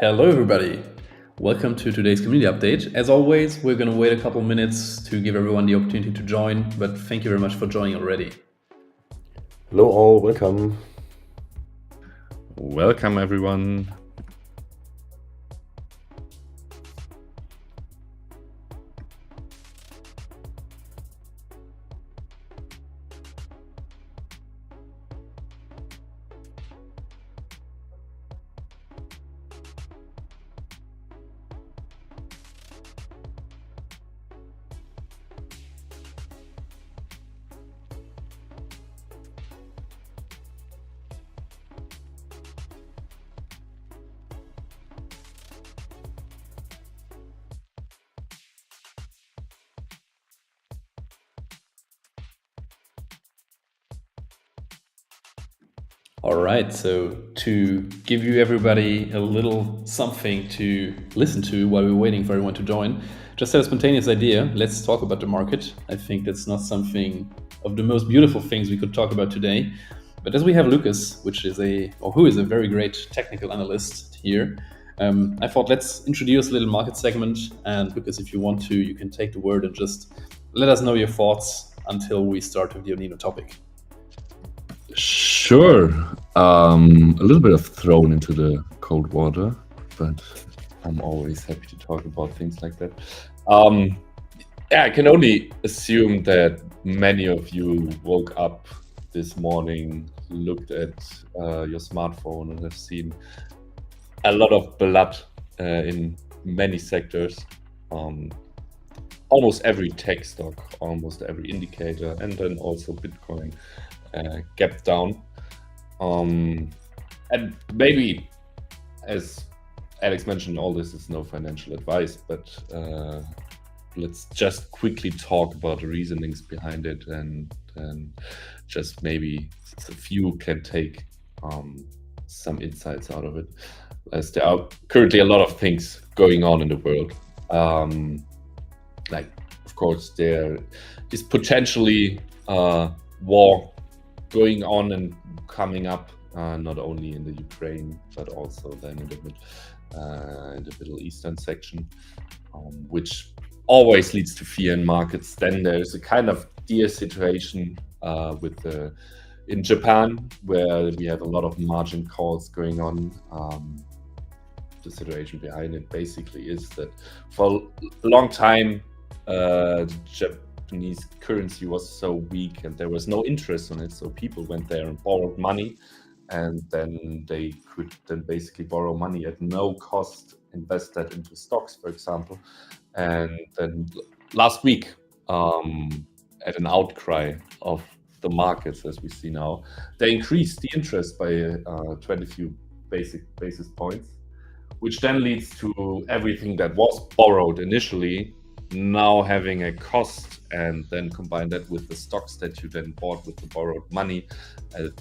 Hello, everybody. Welcome to today's community update. As always, we're going to wait a couple minutes to give everyone the opportunity to join, but thank you very much for joining already. Hello all, welcome. Welcome, everyone. All right, so to give you everybody a little something to listen to while we're waiting for everyone to join, just had a spontaneous idea. Let's talk about the market. I think that's not something of the most beautiful things we could talk about today. But as we have Lucas, who is a very great technical analyst here, I thought let's introduce a little market segment. And Lucas, if you want to, you can take the word and just let us know your thoughts until we start with the ONINO topic. Sure. A little bit of thrown into the cold water, but I'm always happy to talk about things like that. I can only assume that many of you woke up this morning, looked at your smartphone, and have seen a lot of blood in many sectors. Almost every tech stock, almost every indicator, and then also Bitcoin gapped down. And maybe, as Alex mentioned, all this is no financial advice, but let's just quickly talk about the reasonings behind it, and just maybe a few can take some insights out of it, as there are currently a lot of things going on in the world. Like, of course, there is potentially war going on and coming up, not only in the Ukraine, but also then in the Middle Eastern section, which always leads to fear in markets. Then there's a kind of dear situation in Japan, where we have a lot of margin calls going on. The situation behind it basically is that for a long time, the Japanese currency was so weak and there was no interest on it, so people went there and borrowed money, and then they could then basically borrow money at no cost, invest that into stocks, for example. And then last week, at an outcry of the markets, as we see now, they increased the interest by 20 few basis points, which then leads to everything that was borrowed initially now having a cost, and then combine that with the stocks that you then bought with the borrowed money at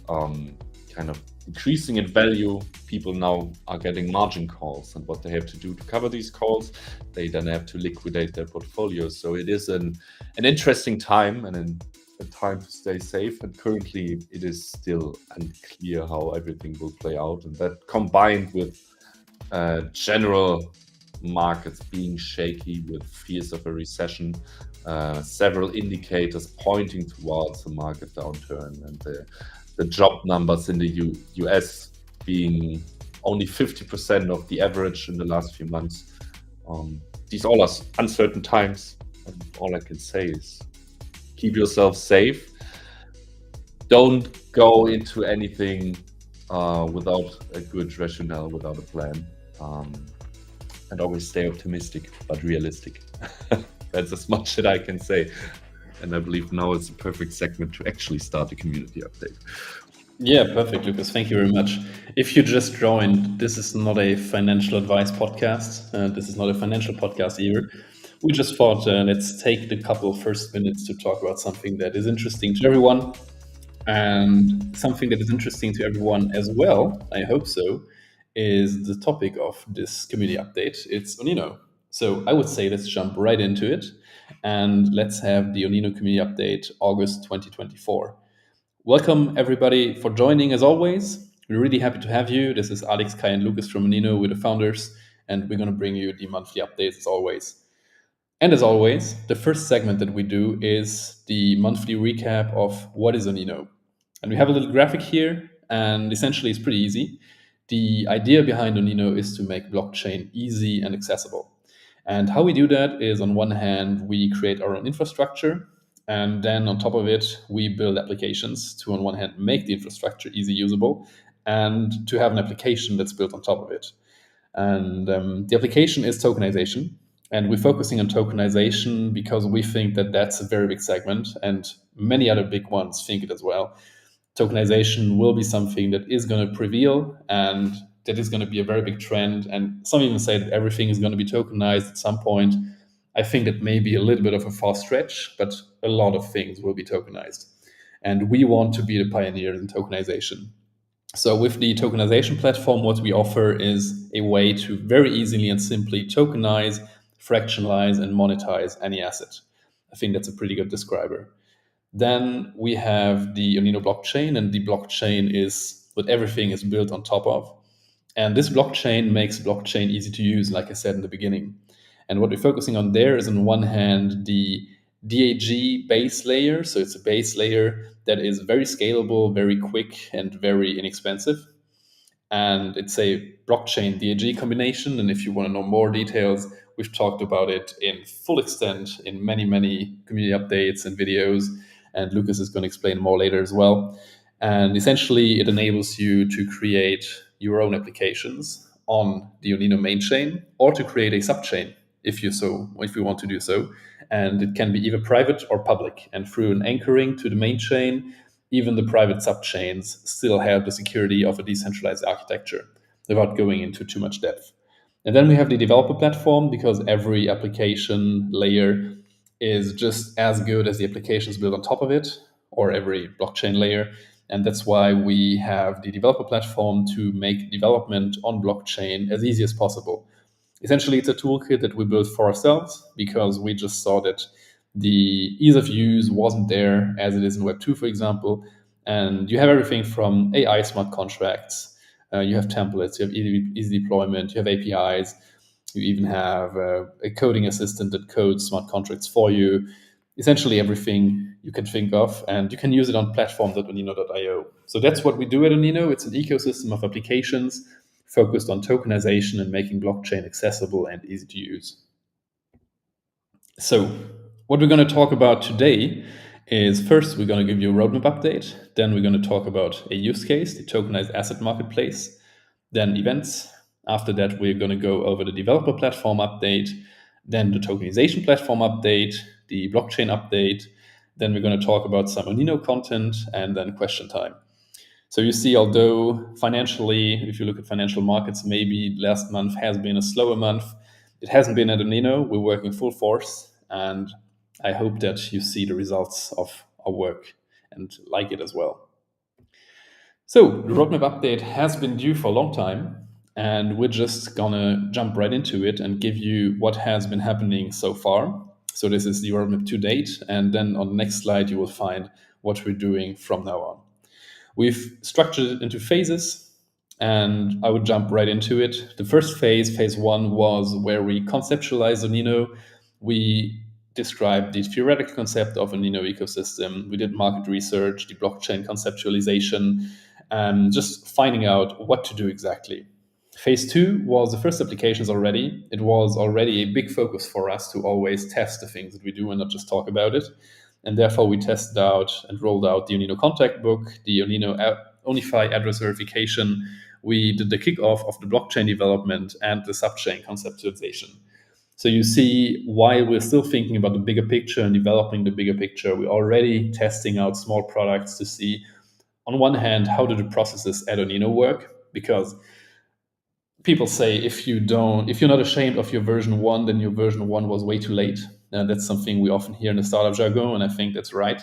kind of increasing in value. People now are getting margin calls, and what they have to do to cover these calls, they then have to liquidate their portfolios. So it is an interesting time, and a time to stay safe, and currently it is still unclear how everything will play out, and that combined with general markets being shaky with fears of a recession, several indicators pointing towards a market downturn, and the job numbers in the US being only 50% of the average in the last few months. These all are uncertain times, and all I can say is keep yourself safe. Don't go into anything without a good rationale, without a plan. And always stay optimistic, but realistic. That's as much that I can say. And I believe now is the perfect segment to actually start the community update. Yeah, perfect, Lucas. Thank you very much. If you just joined, this is not a financial advice podcast. This is not a financial podcast either. We just thought let's take the couple first minutes to talk about something that is interesting to everyone, and something that is interesting to everyone as well, I hope so, is the topic of this community update. It's ONINO. So I would say let's jump right into it, and let's have the ONINO community update August 2024. Welcome everybody for joining as always. We're really happy to have you. This is Alex, Kai, and Lucas from ONINO. We're the founders, and we're going to bring you the monthly updates as always. And as always, the first segment that we do is the monthly recap of what is ONINO. And we have a little graphic here, and essentially it's pretty easy. The idea behind ONINO is to make blockchain easy and accessible. And how we do that is, on one hand, we create our own infrastructure, and then on top of it, we build applications to, on one hand, make the infrastructure easy usable, and to have an application that's built on top of it. And the application is tokenization. And we're focusing on tokenization because we think that that's a very big segment, and many other big ones think it as well. Tokenization will be something that is going to prevail, and that is going to be a very big trend. And some even say that everything is going to be tokenized at some point. I think that may be a little bit of a far stretch, but a lot of things will be tokenized. And we want to be the pioneers in tokenization. So with the tokenization platform, what we offer is a way to very easily and simply tokenize, fractionalize, and monetize any asset. I think that's a pretty good describer. Then we have the ONINO blockchain, and the blockchain is what everything is built on top of. And this blockchain makes blockchain easy to use, like I said in the beginning. And what we're focusing on there is, on one hand, the DAG base layer. So it's a base layer that is very scalable, very quick, and very inexpensive. And it's a blockchain DAG combination. And if you want to know more details, we've talked about it in full extent in many, many community updates and videos. And Lucas is going to explain more later as well. And essentially, it enables you to create your own applications on the ONINO main chain, or to create a subchain if you want to do so. And it can be either private or public. And through an anchoring to the main chain, even the private subchains still have the security of a decentralized architecture without going into too much depth. And then we have the developer platform, because every application layer is just as good as the applications built on top of it, or every blockchain layer. And that's why we have the developer platform to make development on blockchain as easy as possible. Essentially, it's a toolkit that we built for ourselves because we just saw that the ease of use wasn't there as it is in Web 2, for example. And you have everything from AI smart contracts, you have templates, you have easy deployment, you have APIs, you even have a coding assistant that codes smart contracts for you. Essentially everything you can think of, and you can use it on platform.onino.io. So that's what we do at ONINO. It's an ecosystem of applications focused on tokenization and making blockchain accessible and easy to use. So what we're going to talk about today is, first, we're going to give you a roadmap update. Then we're going to talk about a use case, the tokenized asset marketplace, then events. After that, we're going to go over the developer platform update, then the tokenization platform update, the blockchain update. Then we're going to talk about some ONINO content, and then question time. So you see, although financially, if you look at financial markets, maybe last month has been a slower month, it hasn't been at ONINO. We're working full force, and I hope that you see the results of our work and like it as well. So the roadmap update has been due for a long time, and we're just gonna jump right into it and give you what has been happening so far. So this is the roadmap to date, and then on the next slide you will find what we're doing from now on. We've structured it into phases, and I would jump right into it. The first phase 1, was where we conceptualized ONINO. We described the theoretical concept of an ONINO ecosystem. We did market research, the blockchain conceptualization, and just finding out what to do exactly. Phase 2 was the first applications already. It was already a big focus for us to always test the things that we do and not just talk about it. And therefore, we tested out and rolled out the ONINO contact book, the ONINO Onify address verification. We did the kickoff of the blockchain development and the subchain conceptualization. So you see, while we're still thinking about the bigger picture and developing the bigger picture, we're already testing out small products to see, on one hand, how do the processes at ONINO work? Because people say if you're not ashamed of your version 1, then your version 1 was way too late. And that's something we often hear in the startup jargon, and I think that's right.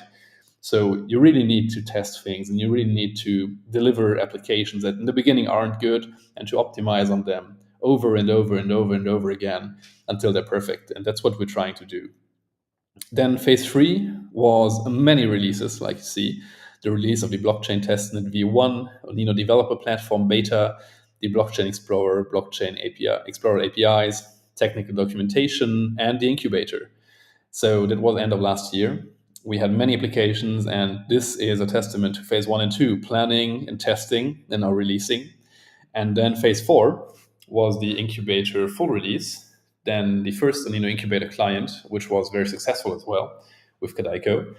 So you really need to test things, and you really need to deliver applications that in the beginning aren't good, and to optimize on them over and over and over and over again until they're perfect. And that's what we're trying to do. Then phase 3 was many releases, like you see. the release of the blockchain testnet v1, ONINO developer platform beta, the blockchain explorer, blockchain API, explorer APIs, technical documentation, and the incubator. So that was end of last year. We had many applications, and this is a testament to phase 1 and 2, planning and testing, and now releasing. And then phase 4 was the incubator full release. Then the first ONINO incubator client, which was very successful as well with Kadaiko,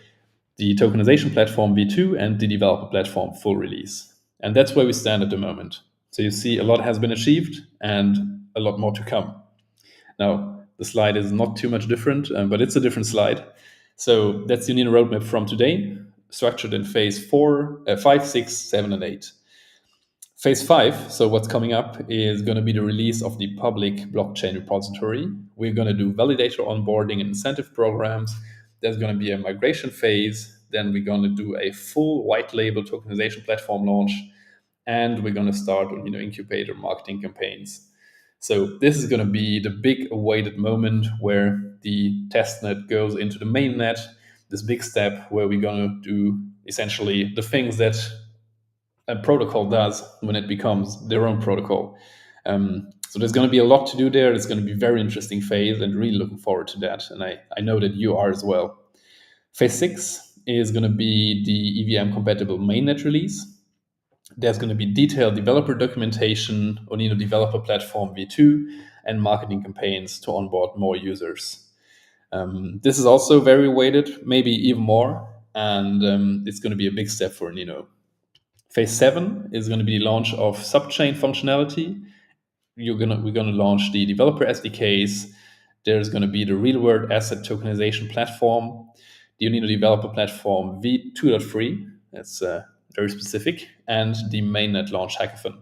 the tokenization platform v2, and the developer platform full release. And that's where we stand at the moment. So you see a lot has been achieved and a lot more to come. Now, the slide is not too much different, but it's a different slide. So that's the ONINO roadmap from today, structured in phase 5, 6, 7, and 8. Phase 5, so what's coming up, is going to be the release of the public blockchain repository. We're going to do validator onboarding and incentive programs. There's going to be a migration phase. Then we're going to do a full white label tokenization platform launch. And we're going to start incubator marketing campaigns. So this is going to be the big awaited moment where the testnet goes into the mainnet, this big step where we're going to do essentially the things that a protocol does when it becomes their own protocol. So there's going to be a lot to do there. It's going to be a very interesting phase, and really looking forward to that. And I know that you are as well. Phase 6 is going to be the EVM compatible mainnet release. There's going to be detailed developer documentation, ONINO developer platform v2, and marketing campaigns to onboard more users. This is also very weighted, maybe even more, and it's going to be a big step for ONINO. Phase 7 is going to be the launch of subchain functionality. We're going to launch the developer SDKs. There's going to be the real-world asset tokenization platform, the ONINO developer platform v2.3. That's very specific, and the mainnet launch hackathon.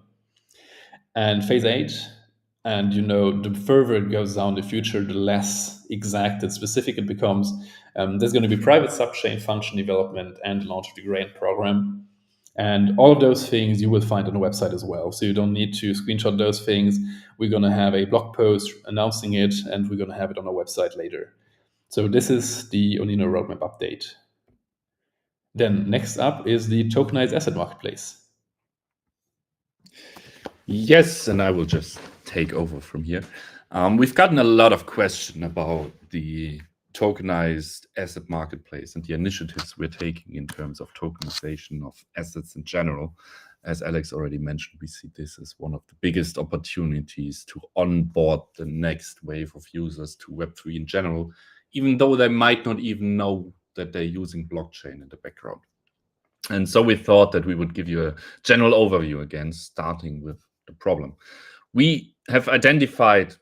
And phase 8, and the further it goes down the future, the less exact and specific it becomes. There's going to be private subchain function development and launch of the grant program. And all of those things you will find on the website as well. So you don't need to screenshot those things. We're going to have a blog post announcing it, and we're going to have it on our website later. So this is the ONINO roadmap update. Then next up is the tokenized asset marketplace. Yes, and I will just take over from here. We've gotten a lot of questions about the tokenized asset marketplace and the initiatives we're taking in terms of tokenization of assets in general. As Alex already mentioned, we see this as one of the biggest opportunities to onboard the next wave of users to Web3 in general, even though they might not even know that they're using blockchain in the background. And so we thought that we would give you a general overview again, starting with the problem. We have identified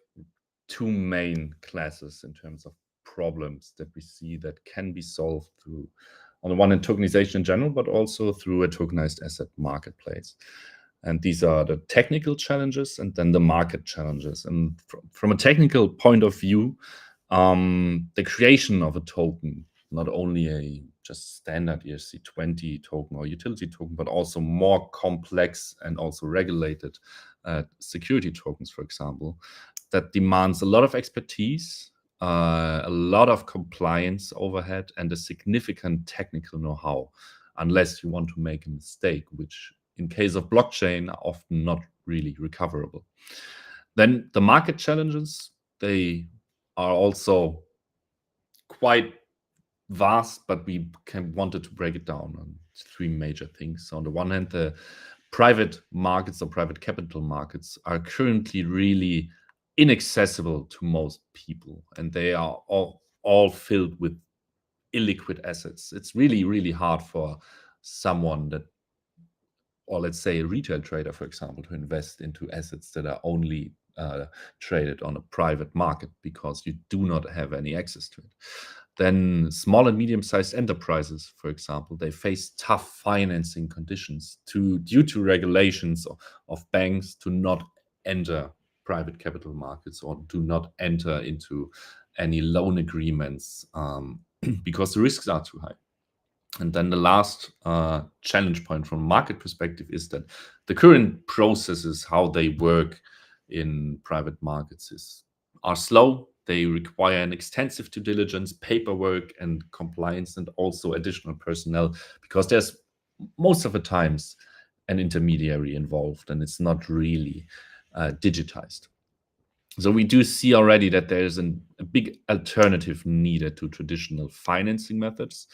two main classes in terms of problems that we see that can be solved through, on the one hand, tokenization in general, but also through a tokenized asset marketplace. And these are the technical challenges and then the market challenges. And from a technical point of view, the creation of a token, not only a just standard ERC20 token or utility token, but also more complex and also regulated security tokens, for example, that demands a lot of expertise, a lot of compliance overhead, and a significant technical know-how, unless you want to make a mistake, which in case of blockchain are often not really recoverable. Then the market challenges, they are also quite vast, but we wanted to break it down on three major things. So on the one hand, the private markets or private capital markets are currently really inaccessible to most people, and they are all filled with illiquid assets. It's really, really hard for someone that, or let's say a retail trader, for example, to invest into assets that are only traded on a private market because you do not have any access to it. Then small and medium-sized enterprises, for example, they face tough financing conditions due to regulations of banks to not enter private capital markets or do not enter into any loan agreements because the risks are too high. And then the last challenge point from a market perspective is that the current processes, how they work in private markets, are slow. They require an extensive due diligence, paperwork, and compliance, and also additional personnel, because there's most of the times an intermediary involved, and it's not really digitized. So we do see already that there's a big alternative needed to traditional financing methods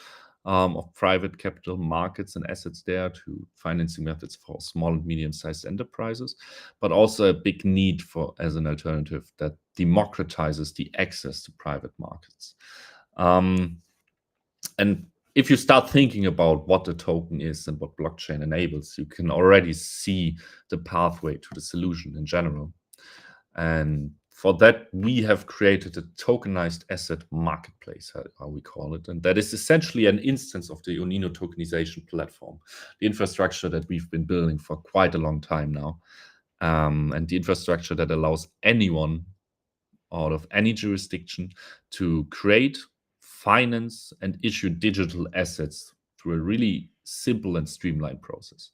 of private capital markets and assets there, to financing methods for small and medium-sized enterprises, but also a big need for, as an alternative, that democratizes the access to private markets. And if you start thinking about what the token is and what blockchain enables, you can already see the pathway to the solution in general. And for that, we have created a tokenized asset marketplace, how we call it. And that is essentially an instance of the ONINO tokenization platform, the infrastructure that we've been building for quite a long time now. And the infrastructure that allows anyone out of any jurisdiction to create, finance, and issue digital assets through a really simple and streamlined process.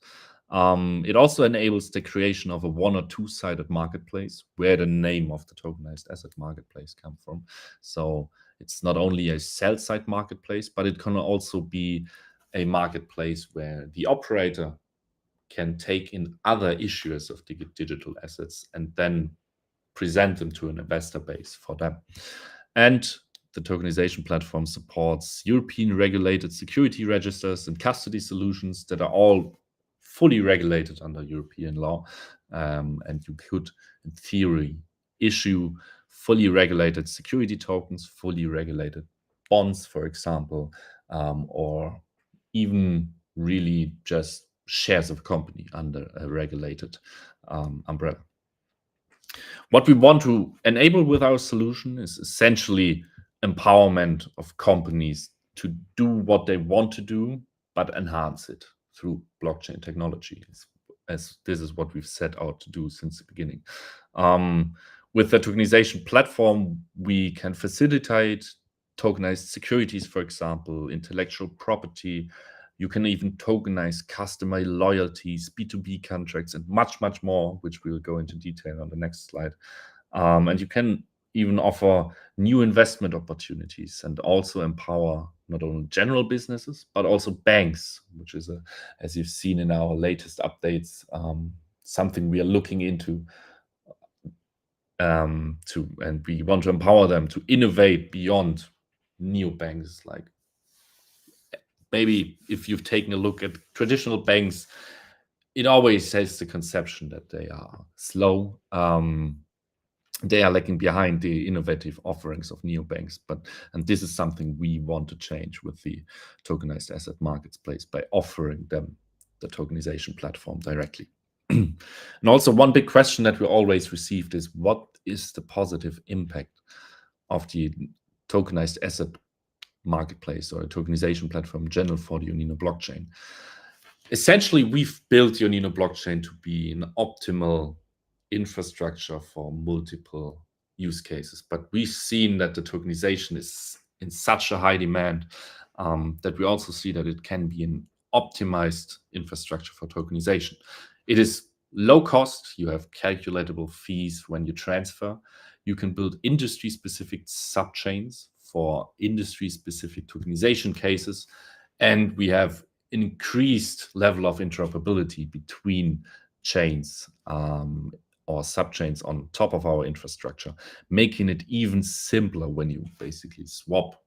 It also enables the creation of a one or two-sided marketplace, where the name of the tokenized asset marketplace comes from. So it's not only a sell-side marketplace, but it can also be a marketplace where the operator can take in other issuers of digital assets and then present them to an investor base for them. And the tokenization platform supports European regulated security registers and custody solutions that are all fully regulated under European law. And you could, in theory, issue fully regulated security tokens, fully regulated bonds, for example, or even really just shares of a company under a regulated umbrella. What we want to enable with our solution is essentially empowerment of companies to do what they want to do, but enhance it through blockchain technology, as this is what we've set out to do since the beginning. With the tokenization platform, we can facilitate tokenized securities, for example, intellectual property. You can even tokenize customer loyalties, B2B contracts, and much, much more, which we'll go into detail on the next slide. And you can even offer new investment opportunities and also empower not only general businesses, but also banks, which is, as you've seen in our latest updates, something we are looking into. And we want to empower them to innovate beyond neobanks. Like, maybe if you've taken a look at traditional banks, it always has the conception that they are slow. They are lagging behind the innovative offerings of neobanks, and this is something we want to change with the tokenized asset marketplace by offering them the tokenization platform directly. And also, one big question that we always received is, what is the positive impact of the tokenized asset marketplace or a tokenization platform in general for the ONINO blockchain? Essentially, we've built the ONINO blockchain to be an optimal infrastructure for multiple use cases, but we've seen that the tokenization is in such a high demand that we also see that it can be an optimized infrastructure for tokenization. It is low cost. You have calculatable fees when you transfer. You can build industry-specific subchains for industry-specific tokenization cases, and we have an increased level of interoperability between chains or subchains on top of our infrastructure, making it even simpler when you basically swap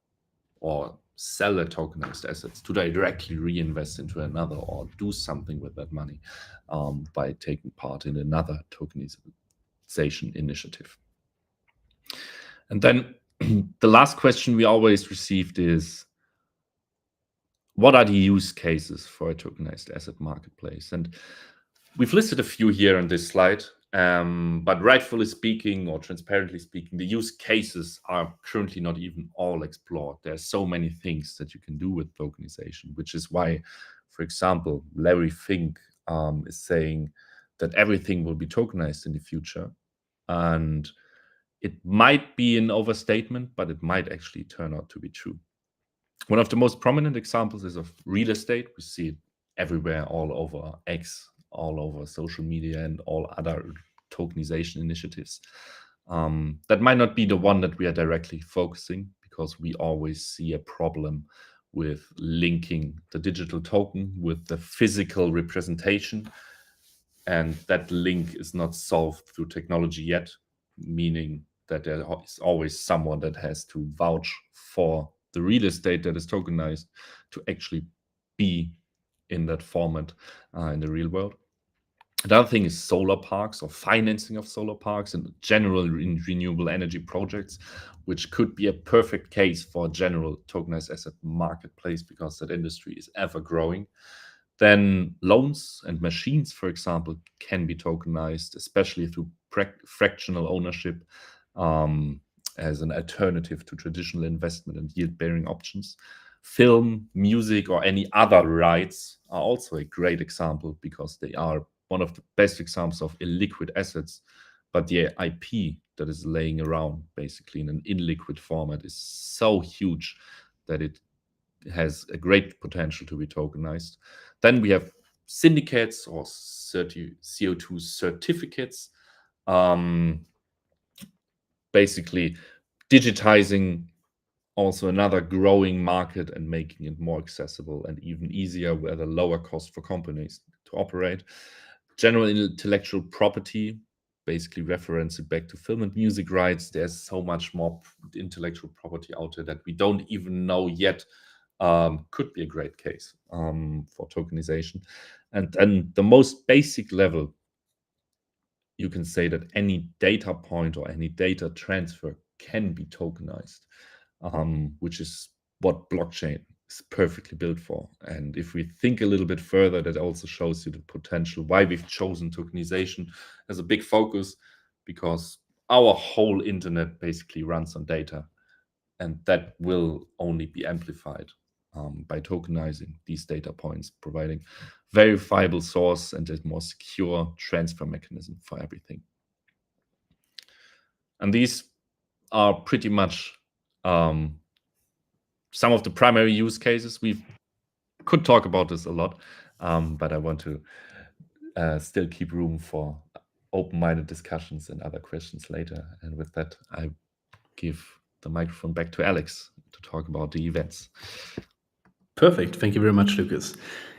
or sell a tokenized assets to directly reinvest into another or do something with that money by taking part in another tokenization initiative. And then the last question we always received is, what are the use cases for a tokenized asset marketplace? And we've listed a few here on this slide, but rightfully speaking, or transparently speaking, the use cases are currently not even all explored. There are so many things that you can do with tokenization, which is why, for example, Larry Fink is saying that everything will be tokenized in the future. And it might be an overstatement, but it might actually turn out to be true. One of the most prominent examples is of real estate. We see it everywhere, all over X, all over social media, and all other tokenization initiatives. That might not be the one that we are directly focusing, because we always see a problem with linking the digital token with the physical representation. And that link is not solved through technology yet, meaning that there is always someone that has to vouch for the real estate that is tokenized to actually be in that format in the real world. Another thing is solar parks or financing of solar parks and general renewable energy projects, which could be a perfect case for a general tokenized asset marketplace because that industry is ever growing. Then loans and machines, for example, can be tokenized, especially through fractional ownership as an alternative to traditional investment and yield-bearing options. Film, music, or any other rights are also a great example because they are one of the best examples of illiquid assets, but the IP that is laying around basically in an illiquid format is so huge that it has a great potential to be tokenized. Then we have syndicates or CO2 certificates, basically digitizing also another growing market and making it more accessible and even easier with a lower cost for companies to operate. General intellectual property, basically reference it back to film and music rights. There's so much more intellectual property out there that we don't even know yet. Could be a great case for tokenization. And then the most basic level, you can say that any data point or any data transfer can be tokenized, which is what blockchain is perfectly built for. And if we think a little bit further, that also shows you the potential why we've chosen tokenization as a big focus, because our whole internet basically runs on data, and that will only be amplified by tokenizing these data points, providing verifiable source and a more secure transfer mechanism for everything. And these are pretty much some of the primary use cases. We could talk about this a lot, but I want to still keep room for open-minded discussions and other questions later. And with that, I give the microphone back to Alex to talk about the events. Perfect. Thank you very much, Lucas.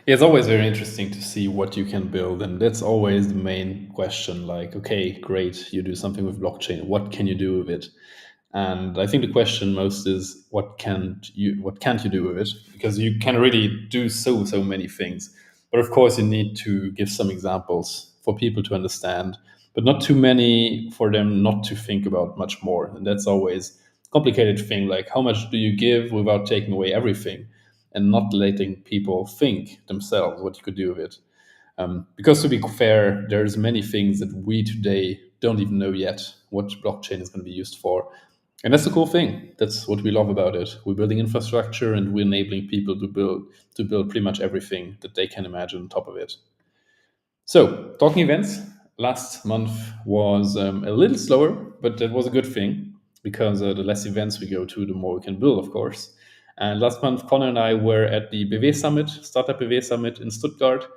It's always very interesting to see what you can build. And that's always the main question. Like, okay, great, you do something with blockchain. What can you do with it? And I think the question most is what can't you do with it? Because you can really do so many things. But of course, you need to give some examples for people to understand, but not too many for them not to think about much more. And that's always a complicated thing. Like, how much do you give without taking away everything and not letting people think themselves what you could do with it? Because to be fair, there's many things that we today don't even know yet what blockchain is going to be used for. And that's the cool thing. That's what we love about it. We're building infrastructure and we're enabling people to build pretty much everything that they can imagine on top of it. So, talking events, last month was a little slower, but that was a good thing because the less events we go to, the more we can build, of course. And last month, Connor and I were at the BSummit, Startup BSummit in Stuttgart,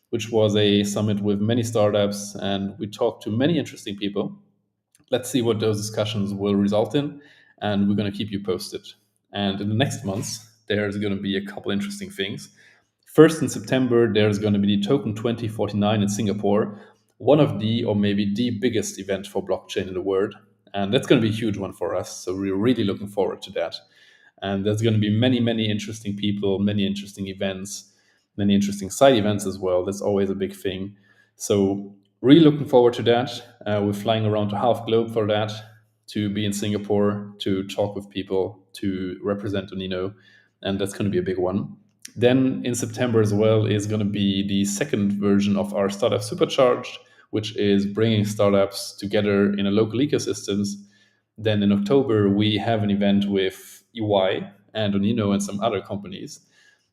which was a summit with many startups, and we talked to many interesting people. Let's see what those discussions will result in, and we're going to keep you posted. And in the next months, there's going to be a couple interesting things. First, in September, there's going to be the Token 2049 in Singapore, one of the, or maybe the biggest event for blockchain in the world. And that's going to be a huge one for us. So we're really looking forward to that. And there's going to be many interesting people, many interesting events, many interesting side events as well. That's always a big thing. So really looking forward to that. We're flying around to half globe for that, to be in Singapore, to talk with people, to represent ONINO. And that's going to be a big one. Then in September as well is going to be the second version of our Startup Supercharged, which is bringing startups together in a local ecosystems. Then in October, we have an event with EY and ONINO and some other companies.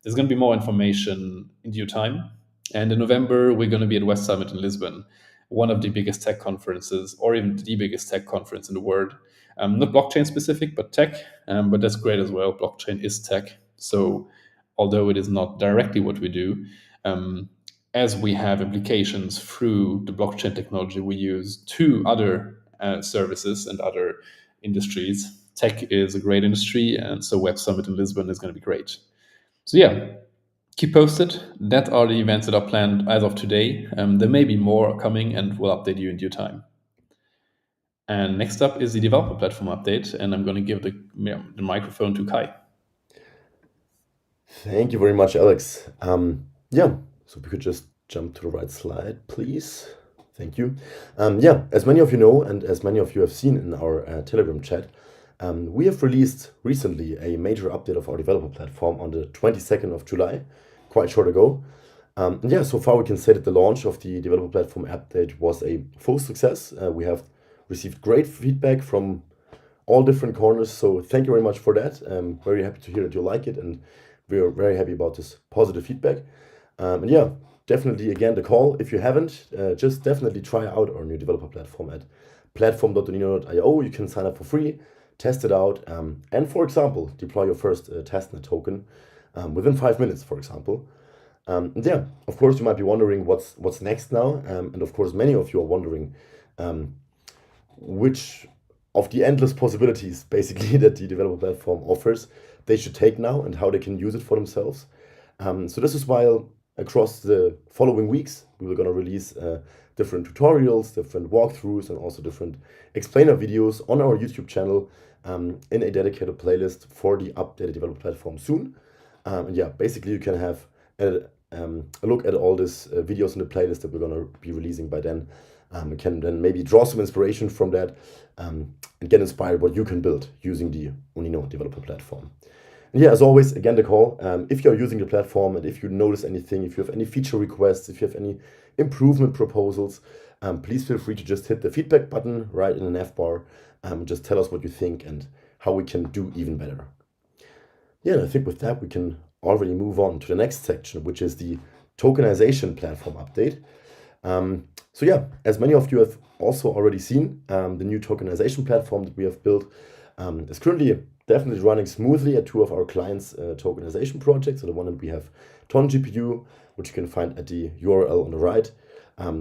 There's going to be more information in due time. And in November, we're going to be at BSummit in Lisbon, one of the biggest tech conferences, or even the biggest tech conference in the world. Not blockchain specific, but tech. But that's great as well. Blockchain is tech. So although it is not directly what we do, as we have implications through the blockchain technology we use to other services and other industries, tech is a great industry. And so BSummit in Lisbon is going to be great. So yeah, keep posted. That are the events that are planned as of today. There may be more coming, and we'll update you in due time. And next up is the developer platform update, and I'm going to give the microphone to Kai. Thank you very much, Alex. Yeah, so we could just jump to the right slide, please. Thank you. Yeah, as many of you know, and as many of you have seen in our Telegram chat, we have released recently a major update of our developer platform on the 22nd of July, quite short ago. And yeah, so far we can say that the launch of the developer platform update was a full success. We have received great feedback from all different corners, so thank you very much for that. I'm very happy to hear that you like it, and we are very happy about this positive feedback. And yeah, definitely again the call. If you haven't, just definitely try out our new developer platform at platform.onino.io. You can sign up for free, test it out, and for example, deploy your first testnet token within 5 minutes, for example. And yeah, of course, you might be wondering what's next now, and of course, many of you are wondering which of the endless possibilities basically that the developer platform offers they should take now and how they can use it for themselves. So this is why across the following weeks we were going to release different tutorials, different walkthroughs, and also different explainer videos on our YouTube channel in a dedicated playlist for the updated developer platform soon. And yeah, basically you can have a look at all these videos in the playlist that we're going to be releasing by then. You can then maybe draw some inspiration from that and get inspired what you can build using the ONINO developer platform. And yeah, as always, again, the call. If you're using the platform and if you notice anything, if you have any feature requests, if you have any improvement proposals, please feel free to just hit the feedback button right in the nav bar. Just tell us what you think and how we can do even better. Yeah, and I think with that, we can already move on to the next section, which is the tokenization platform update. So yeah, as many of you have also already seen, the new tokenization platform that we have built is currently definitely running smoothly at two of our clients' tokenization projects. So the one that we have, Ton GPU, which you can find at the URL on the right.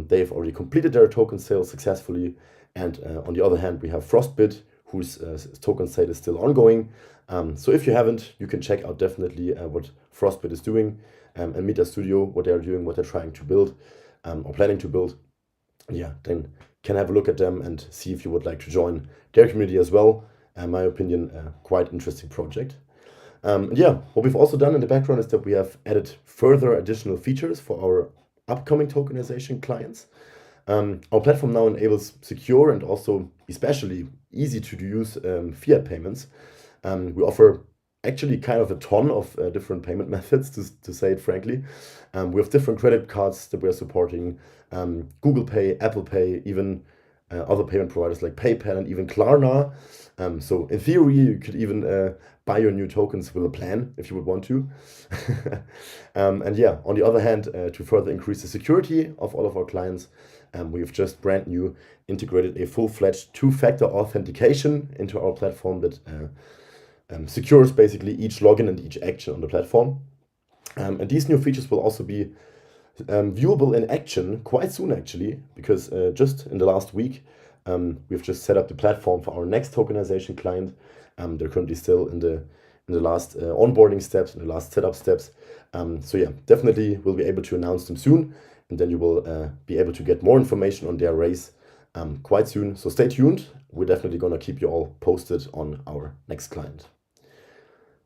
They've already completed their token sale successfully. And on the other hand, we have Frostbit, whose token sale is still ongoing. So if you haven't, you can check out definitely what Frostbit is doing and Meta Studio, what they're doing, what they're trying to build or planning to build. Yeah, then can have a look at them and see if you would like to join their community as well. In my opinion, quite interesting project. Yeah, what we've also done in the background is that we have added further additional features for our upcoming tokenization clients. Our platform now enables secure and also especially easy to use fiat payments. We offer actually kind of a ton of different payment methods, to say it frankly. We have different credit cards that we're supporting, Google Pay, Apple Pay, even other payment providers like PayPal and even Klarna. So in theory, you could even buy your new tokens with a plan if you would want to. And yeah, on the other hand, to further increase the security of all of our clients, we've just brand new integrated a full-fledged two-factor authentication into our platform that secures basically each login and each action on the platform. And these new features will also be viewable in action quite soon, actually, because just in the last week, we've just set up the platform for our next tokenization client. They're currently still in the last onboarding steps, in the last setup steps. So yeah, definitely we'll be able to announce them soon, and then you will be able to get more information on their race quite soon. So stay tuned. We're definitely going to keep you all posted on our next client.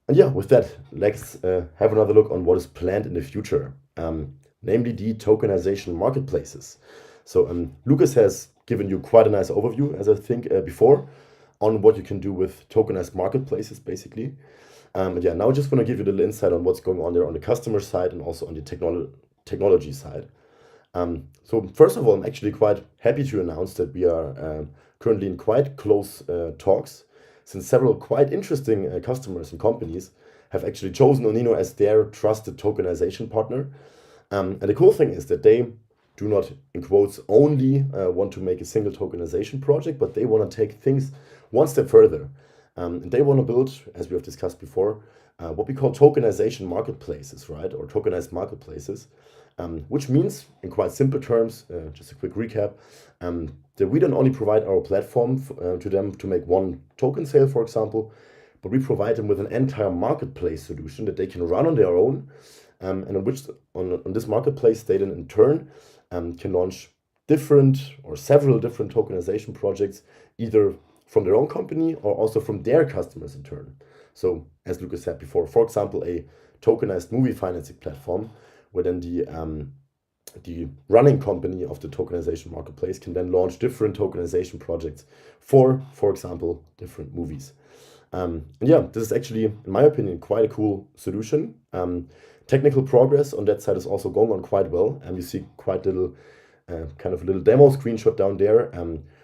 And yeah, with that, let's have another look on what is planned in the future, namely the tokenization marketplaces. So Lucas has given you quite a nice overview, as I think before, on what you can do with tokenized marketplaces, basically. And yeah, now I just want to give you a little insight on what's going on there on the customer side and also on the technology side. So first of all, I'm actually quite happy to announce that we are currently in quite close talks, since several quite interesting customers and companies have actually chosen ONINO as their trusted tokenization partner. And the cool thing is that they do not, in quotes, only want to make a single tokenization project, but they want to take things one step further. And they want to build, as we have discussed before, what we call tokenization marketplaces, right? Or tokenized marketplaces, which means, in quite simple terms, just a quick recap, that we don't only provide our platform to them to make one token sale, for example, but we provide them with an entire marketplace solution that they can run on their own, and on this marketplace they then in turn can launch different or several different tokenization projects, either from their own company or also from their customers in turn. So as Lucas said before, for example, a tokenized movie financing platform, where then the running company of the tokenization marketplace can then launch different tokenization projects for example, different movies. And yeah, this is actually, in my opinion, quite a cool solution. Technical progress on that side is also going on quite well, and you see quite little kind of a little demo screenshot down there.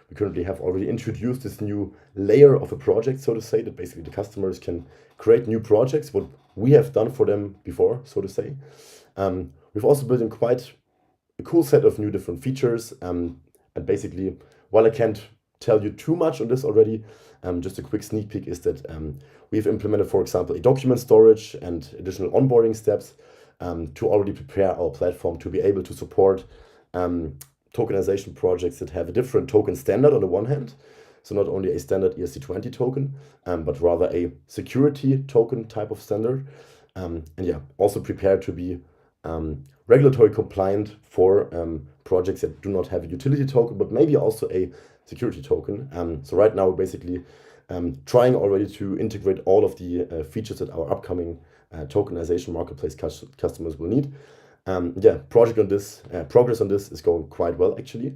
We currently have already introduced this new layer of a project, so to say, that basically the customers can create new projects, what we have done for them before, so to say. We've also built in quite a cool set of new different features. And basically, while I can't tell you too much on this already, just a quick sneak peek is that we've implemented, for example, a document storage and additional onboarding steps to already prepare our platform to be able to support tokenization projects that have a different token standard on the one hand. So not only a standard ERC20 token, but rather a security token type of standard. And yeah, also prepared to be regulatory compliant for projects that do not have a utility token, but maybe also a security token. So right now we're basically trying already to integrate all of the features that our upcoming tokenization marketplace customers will need. Yeah, progress on this is going quite well actually.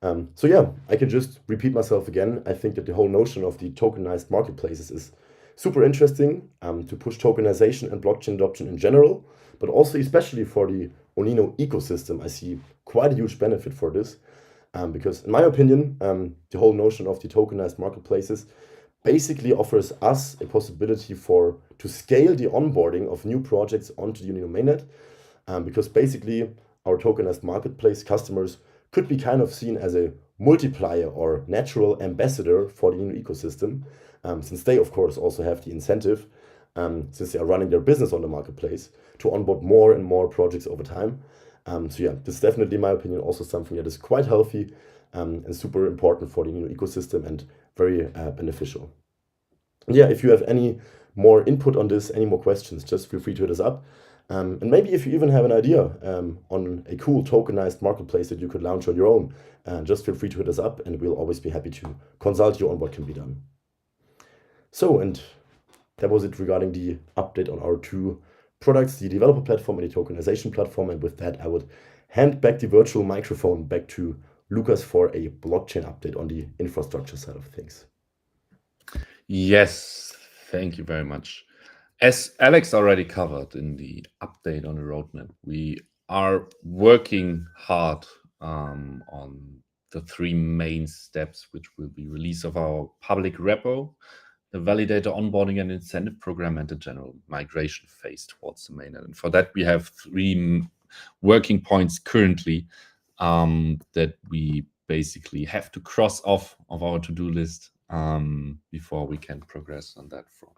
So yeah, I can just repeat myself again. I think that the whole notion of the tokenized marketplaces is super interesting to push tokenization and blockchain adoption in general, but also especially for the ONINO ecosystem. I see quite a huge benefit for this because in my opinion, the whole notion of the tokenized marketplaces basically offers us a possibility to scale the onboarding of new projects onto the ONINO mainnet. Because basically our tokenized marketplace customers could be kind of seen as a multiplier or natural ambassador for the ONINO ecosystem, since they of course also have the incentive, since they are running their business on the marketplace, to onboard more and more projects over time. So yeah, this is definitely, in my opinion, also something that is quite healthy and super important for the ONINO ecosystem and very beneficial. And yeah, if you have any more input on this, any more questions, just feel free to hit us up. And maybe if you even have an idea on a cool tokenized marketplace that you could launch on your own, just feel free to hit us up and we'll always be happy to consult you on what can be done. So, and that was it regarding the update on our two products, the developer platform and the tokenization platform. And with that, I would hand back the virtual microphone back to Lucas for a blockchain update on the infrastructure side of things. Yes, thank you very much. As Alex already covered in the update on the roadmap, we are working hard on the three main steps, which will be release of our public repo, the validator onboarding and incentive program, and the general migration phase towards the mainnet. And for that, we have three working points currently that we basically have to cross off of our to-do list before we can progress on that front.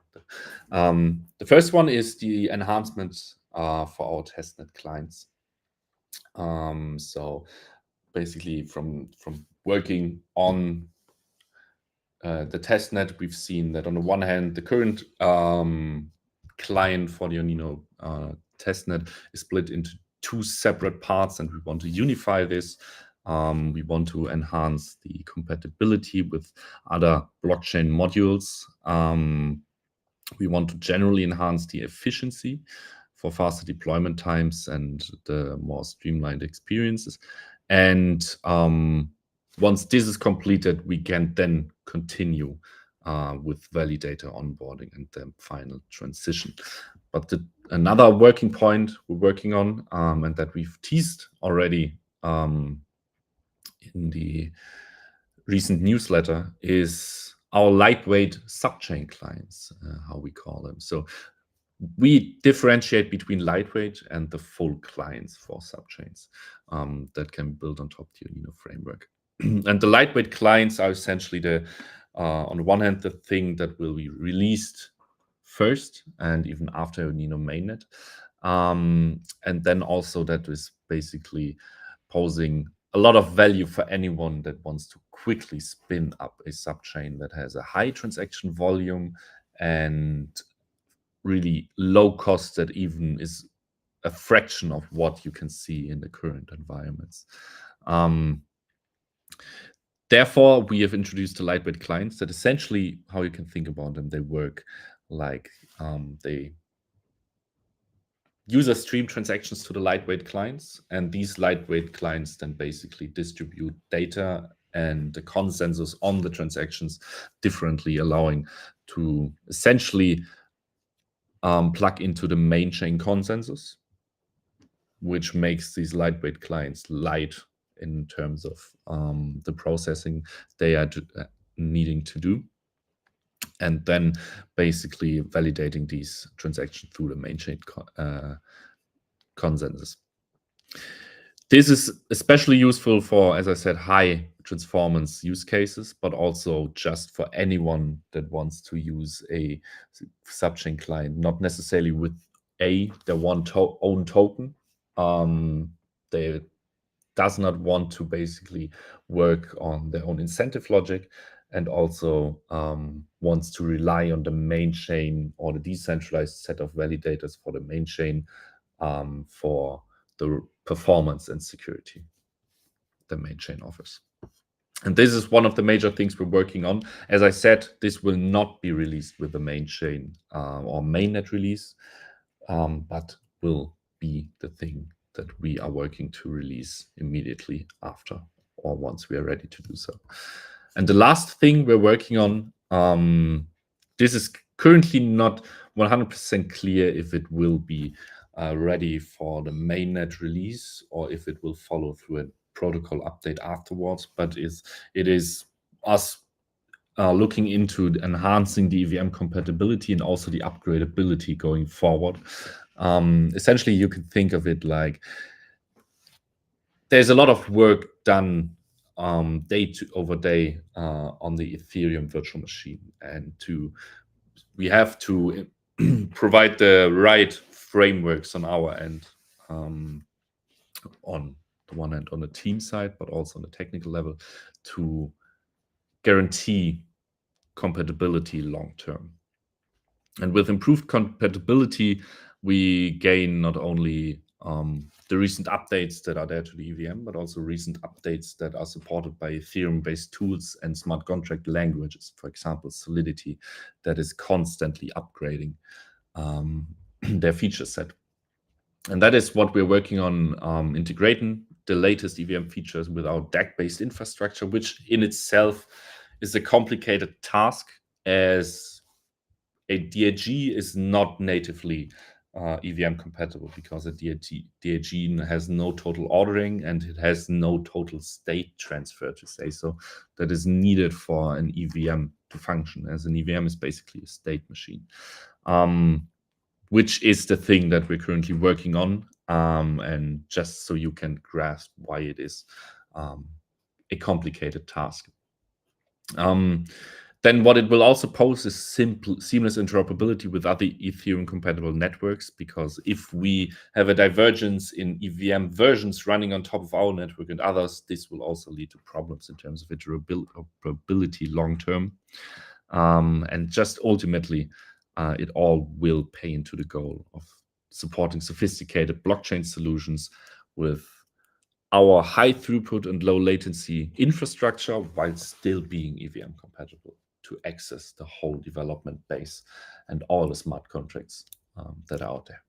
The first one is the enhancements for our testnet clients. So basically from working on the testnet, we've seen that on the one hand, the current client for the ONINO testnet is split into two separate parts, and we want to unify this. We want to enhance the compatibility with other blockchain modules. We want to generally enhance the efficiency for faster deployment times and the more streamlined experiences. And once this is completed, we can then continue with validator onboarding and the final transition. But another working point we're working on, and that we've teased already in the recent newsletter, is our lightweight subchain clients, how we call them. So we differentiate between lightweight and the full clients for subchains that can build on top of the ONINO framework. And the lightweight clients are essentially on the one hand, the thing that will be released first and even after ONINO mainnet. And then also that is basically posing a lot of value for anyone that wants to quickly spin up a subchain that has a high transaction volume and really low cost that even is a fraction of what you can see in the current environments. Therefore, we have introduced the lightweight clients that essentially, how you can think about them, they work like they user stream transactions to the lightweight clients, and these lightweight clients then basically distribute data and the consensus on the transactions differently, allowing to essentially plug into the main chain consensus, which makes these lightweight clients light in terms of the processing they are needing to do, and then basically validating these transactions through the main chain consensus. This is especially useful for, as I said, high transformance use cases, but also just for anyone that wants to use a subchain client, not necessarily with their own token. They does not want to basically work on their own incentive logic, and also wants to rely on the main chain or the decentralized set of validators for the main chain for the performance and security the main chain offers. And this is one of the major things we're working on. As I said, this will not be released with the main chain or mainnet release, but will be the thing that we are working to release immediately after or once we are ready to do so. And the last thing we're working on, this is currently not 100% clear if it will be ready for the mainnet release or if it will follow through a protocol update afterwards, but it is us looking into enhancing the EVM compatibility and also the upgradability going forward. Essentially, you can think of it like there's a lot of work done day over day on the Ethereum virtual machine, and we have to provide the right frameworks on our end, on the one hand on the team side, but also on the technical level, to guarantee compatibility long term. And with improved compatibility, we gain not only the recent updates that are there to the EVM, but also recent updates that are supported by Ethereum-based tools and smart contract languages, for example, Solidity, that is constantly upgrading their feature set. And that is what we're working on, integrating the latest EVM features with our DAG-based infrastructure, which in itself is a complicated task, as a DAG is not natively EVM compatible, because a DAG has no total ordering and it has no total state transfer, to say so, that is needed for an EVM to function, as an EVM is basically a state machine, which is the thing that we're currently working on, and just so you can grasp why it is a complicated task. Then what it will also pose is seamless interoperability with other Ethereum compatible networks, because if we have a divergence in EVM versions running on top of our network and others, this will also lead to problems in terms of interoperability long term. And just ultimately, it all will pay into the goal of supporting sophisticated blockchain solutions with our high throughput and low latency infrastructure, while still being EVM compatible to access the whole development base and all the smart contracts that are out there.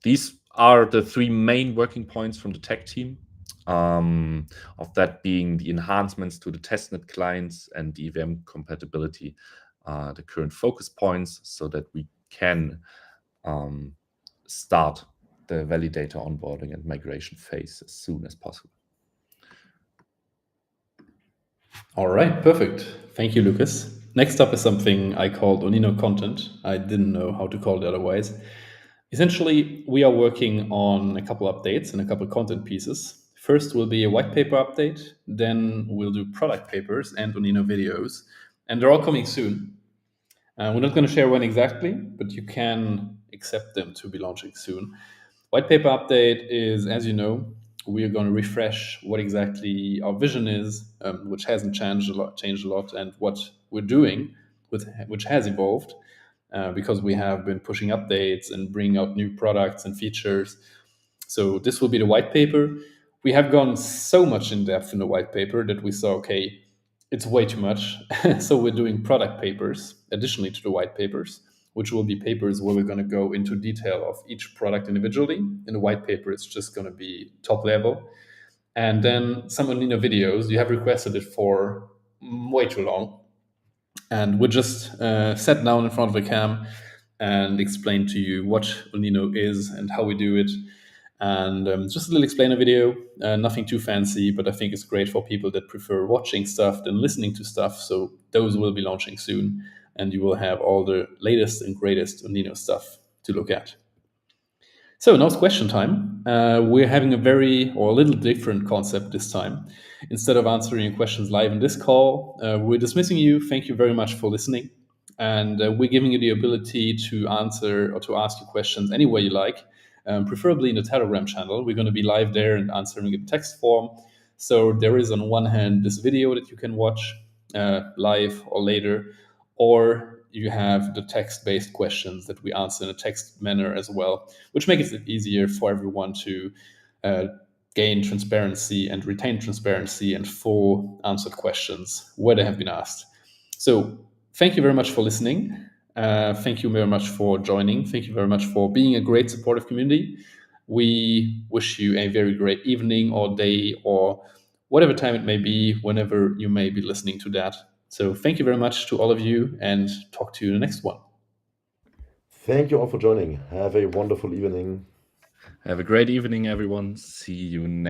These are the three main working points from the tech team, of that being the enhancements to the testnet clients and the EVM compatibility, the current focus points, so that we can start the validator onboarding and migration phase as soon as possible. All right, perfect. Thank you, Lucas. Next up is something I called ONINO Content. I didn't know how to call it otherwise. Essentially, we are working on a couple updates and a couple content pieces. First will be a white paper update, then we'll do product papers and ONINO videos, and they're all coming soon. We're not going to share when exactly, but you can accept them to be launching soon. White paper update is, as you know, we are going to refresh what exactly our vision is, which hasn't changed a lot, and what we're doing which has evolved because we have been pushing updates and bringing out new products and features. So this will be the white paper. We have gone so much in depth in the white paper that we saw, okay, it's way too much. So we're doing product papers additionally to the white papers, which will be papers where we're going to go into detail of each product individually. In the white paper, it's just going to be top level. And then some ONINO videos. You have requested it for way too long. And we just sat down in front of a cam and explained to you what ONINO is and how we do it. And just a little explainer video, nothing too fancy, but I think it's great for people that prefer watching stuff than listening to stuff. So those will be launching soon, and you will have all the latest and greatest ONINO stuff to look at. So now it's question time. We're having a little different concept this time. Instead of answering your questions live in this call, we're dismissing you. Thank you very much for listening. And we're giving you the ability to answer or to ask your questions any way you like, preferably in the Telegram channel. We're going to be live there and answering in text form. So there is on one hand this video that you can watch live or later, or you have the text-based questions that we answer in a text manner as well, which makes it easier for everyone to gain transparency and retain transparency and full answered questions where they have been asked. So thank you very much for listening. Thank you very much for joining. Thank you very much for being a great supportive community. We wish you a very great evening or day or whatever time it may be, whenever you may be listening to that. So thank you very much to all of you, and talk to you in the next one. Thank you all for joining. Have a wonderful evening. Have a great evening, everyone. See you next